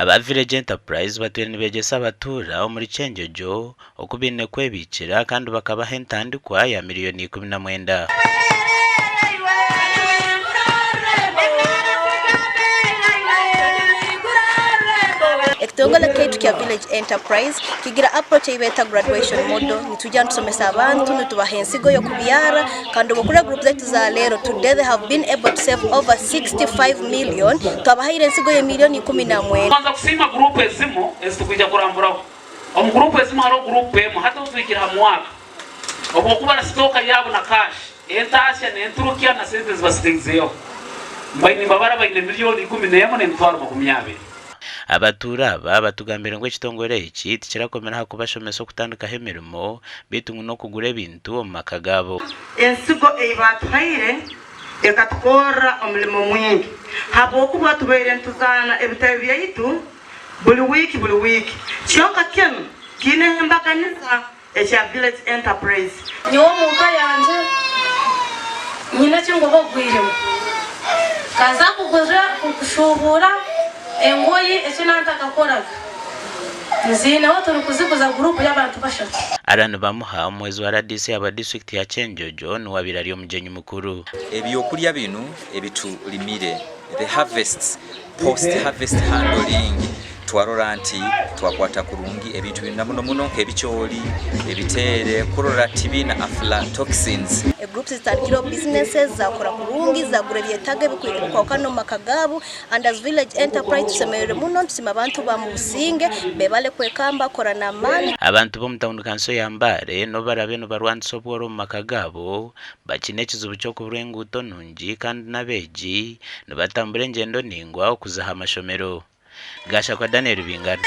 aba village enterprise batwene begesa abatura omuri Kyenjojo okubine kwebikira kandi bakabaha entandikwa ya $19,000,000. Ekitongole ketu kya village enterprise kigira approach ibeta graduation model nitujya tusomesa abantu nitubaha ensigo yo kubyara kandi obukura group zetu za lero today they have been able to save over 65 million twabahire ensigo ya $11,000,000. Kwanza kusima group ezimo ezitukujya kuramburaho group ezimo haro group emu hata uzwikira mwaka obukuba na stoka yabo na cash entasya nenturukia na sente zibasitenzeyo mbayini babara bayine $11,000,000 abatura aba batugambira ngo ekitongole eki tikirakomera hakubashomesa okutandikaho emirimo bitu no kugura ebintu omumaka gabo. Ensigo eibatuhaire ekatukora omulimo mwingi habwokuba tubaire ntuzana ebitabo byaitu buli wiki kyonka kinu kine embaganiza ekya village enterprise nyowe muka yanje nyina kingobo gwirimo kaza kugura kushubura engoyi ekinantaka koraga nzine wato nukuzikuza group y'abantu bashatu arano bamuha omwezi wa radisi aba district ya Kyenjojo ni wabirari omujenyi mukuru ebyokulya bino ebitulimire the harvest post harvest handling twarora nti twakwata kurungi ebintu bina muno nk'ebicyoli ebitere kurora tibina aflatoxins. Groups zitarikiro businesses zakora kurungi zagura byetaga bikwiriye kwa kano makagabo and as village enterprise tusemerere muno tusima abantu ba mu businge bebale kwekamba korana mani abantu bo mutawundi kanso yambare no barabe no barwandisa obworo mu makagabo bakine kizubu cyo kuburenguto nungi kandi nabeji no batambure ngendo ningwa okuzaha amashomero gasha kwa Daniel Bingana.